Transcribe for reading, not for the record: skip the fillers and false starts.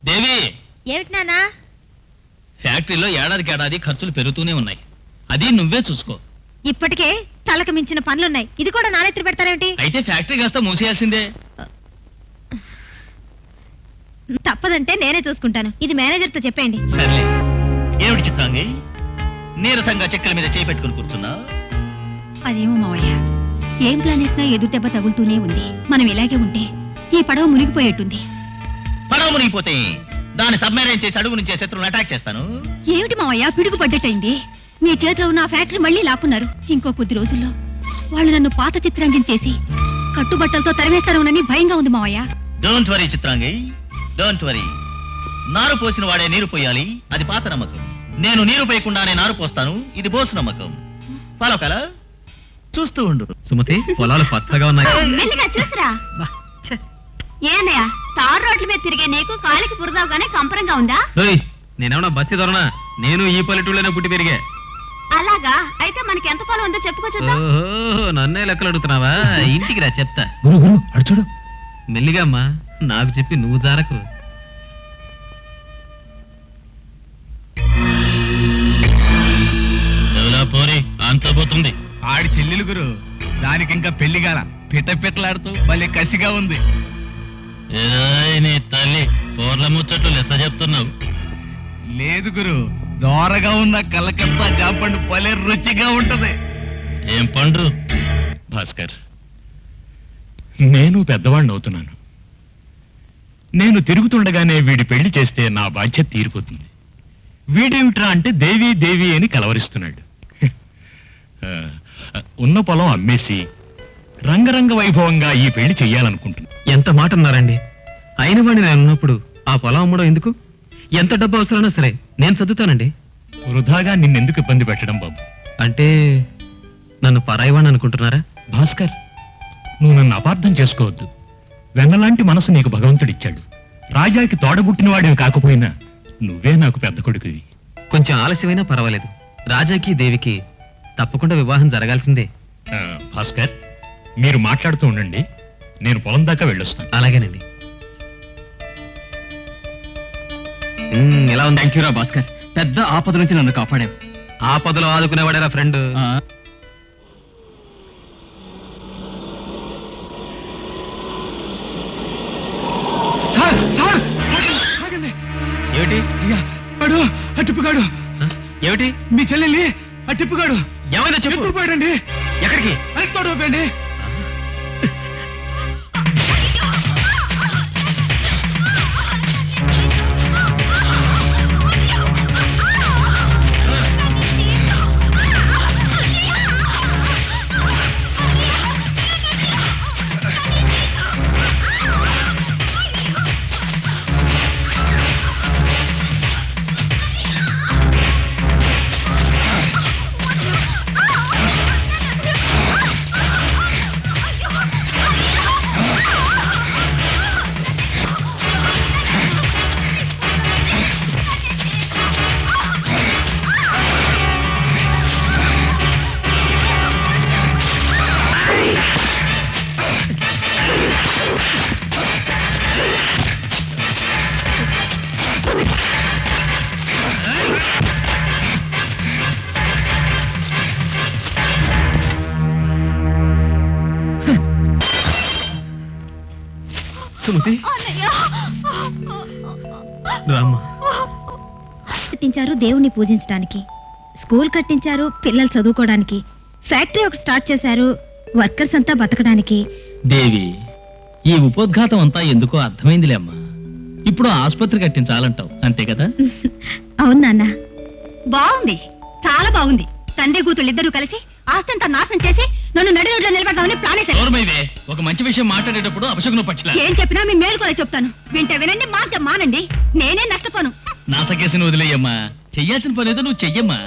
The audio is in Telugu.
దేవి, ఏమిటి నాన్నా? ఫ్యాక్టరీలో ఏడాదికి ఖర్చులు పెరుగుతూనే ఉన్నాయి. అది నువ్వే చూసుకో. ఇప్పటికే తలకు మించిన పనులున్నాయి, ఇది కూడా నానెత్తి పెడతారేమిటి? అయితే ఫ్యాక్టరీ కాస్త మూసేయాల్సిందే. తప్పదంటే నేనే చూసుకుంటాను. ఇది మేనేజర్తో చెప్పేయండి. సర్లే. ఏమిటి చిత్రాంగి, నీరసంగా చెక్కల మీద చేయి పెట్టుకుని కూర్చున్నా? అదేమో మావయ్య, ఏం ప్లాన్ వేసినా ఎదురు దెబ్బ తగులుతూనే ఉంది. మనం ఇలాగే ఉంటే ఈ పడవ మునిగిపోయేట్టుంది. పడవ మునిగిపోతే దాన్ని సబ్మెరైన్ చేసి అడుగు నుంచి శత్రువుని అటాక్ చేస్తాను. ఏమిటి మావయ్య, పిడుగు పడ్డట్టయింది. మీ చేతిలో ఉన్న ఫ్యాక్టరీ మళ్ళీ లాక్కున్నారు. ఇంకో కొద్ది రోజుల్లో వాళ్ళు నన్ను పాత చిత్రాంగం చేసి కట్టుబట్టలతో తరివేస్తారోనని భయంగా ఉంది మావయ్య. Don't worry Chitrangi, don't worry. నారు పోసిన వాడే నీరు పోయాలి, అది పాత నమ్మకం. నేను నీరు పోయకుండానే నారు పోస్తాను, ఇది బోసు నమ్మకం. ఫాలో కలా చూస్తూ ఉండు. సుమతి, పొలాలు పచ్చగా ఉన్నాయి. చూసిరా ఏనయ్య, తారు రోడ్ల మీద తిరిగే నీకు కాలికి పురదావుగానే కంపరంగా ఉందా? నేనేమన్నా బస్తి దొరనా? నేను ఈ పల్లెటూళ్ళనే పుట్టి పెరిగా. అలాగా? అయితే మనకి ఎంత పొలం ఉందో చెప్పుకో చూద్దాం. నన్నే లెక్కలు అడుగుతున్నావా? ఇంటికి రా చెప్తా. అడుచుడు మెల్లిగా అమ్మా, నాకు చెప్పి నువ్వు జారకు. పోరి అంతపోతుంది. ఆడి చెల్లెలు గురు, దానికి ఇంకా పెళ్లి గాల, పిట్టలాడుతూ మళ్ళీ కసిగా ఉంది. నీ తల్లి పోర్ల ముచ్చట్లు లెస్స చెప్తున్నావు. లేదు గురు, దోరగా ఉన్న కలకత్తా జాంపండు పలే రుచిగా ఉంటది. ఏం పండ్రు? భాస్కర్, నేను పెద్దవాడిని అవుతున్నాను. నేను తిరుగుతుండగానే వీడి పెళ్లి చేస్తే నా బాధ్యత తీరిపోతుంది. వీడేమిట్రా అంటే దేవి దేవి అని కలవరిస్తున్నాడు. ఉన్న పొలం అమ్మేసి రంగరంగ వైభవంగా ఈ పెళ్లి చెయ్యాలనుకుంటున్నా. ఎంత మాట అన్నారండి? అయిన వాడిని నేను ఉన్నప్పుడు ఆ పొలం అమ్మడం ఎందుకు? ఎంత డబ్బు అవసరమైనా సరే నేను చదువుతానండి. వృధాగా నిన్నెందుకు ఇబ్బంది పెట్టడం బాబు? అంటే నన్ను పరాయివాణ్ణి అనుకుంటున్నారా? భాస్కర్, నువ్వు నన్ను అపార్థం చేసుకోవద్దు. వెన్నలాంటి మనసు నీకు భగవంతుడిచ్చాడు. రాజాకి తోడబుట్టిన వాడివి కాకపోయినా నువ్వే నాకు పెద్ద కొడుకువి. కొంచెం ఆలస్యమైనా పర్వాలేదు. రాజాకి దేవికి తప్పకుండా వివాహం జరగాల్సిందే. భాస్కర్, మీరు మాట్లాడుతూ ఉండండి, నేను పొలం దాకా వెళ్ళొస్తాను. అలాగేనండి. ఎలా ఉంది? థ్యాంక్ యూ రా భాస్కర్, పెద్ద ఆపద నుంచి నన్ను కాపాడావు. ఆపదలో ఆదుకునేవాడేరా ఫ్రెండ్. ఏమిటి? టిప్పుగాడు ఏమిటి? మీ చెల్లెల్ని ఆ టిప్పుగాడు ఏమైనా చెప్పు. పోయాడండి. ఎక్కడికి? తోడుపోయండి. సుమతి, కట్టించారు దేవుణ్ణి పూజించడానికి, స్కూల్ కట్టించారు పిల్లలు చదువుకోవడానికి, ఫ్యాక్టరీ ఒకటి స్టార్ట్ చేశారు వర్కర్స్ అంతా బతకడానికి. దేవి, ఈ ఉపోద్ఘాతం అంతా ఎందుకో అర్థమైందిలే అమ్మా. ఇప్పుడు ఆసుపత్రి కట్టించాలంటావు, అంతే కదా? అవును నాన్న. బాగుంది, చాలా బాగుంది. తండ్రి కూతుళ్ళు ఇద్దరు కలిసి ఆస్తంతా నాశనం చేసి నన్ను నడి రోడ్లో నిలబడదామని ప్లాన్ వేశారు. ఒక మంచి విషయం మాట్లాడేటప్పుడు అపశకున పక్షులా. ఏం చెప్పినా మీ మేలుకోలే చెప్తాను. వింటే వినండి, మాంటే మానండి. నేనే నష్టపోను. నాసకేసిన వదిలేయమ్మా. చెయ్యాల్సిన పని ఏదో నువ్వు చెయ్యమ్మా.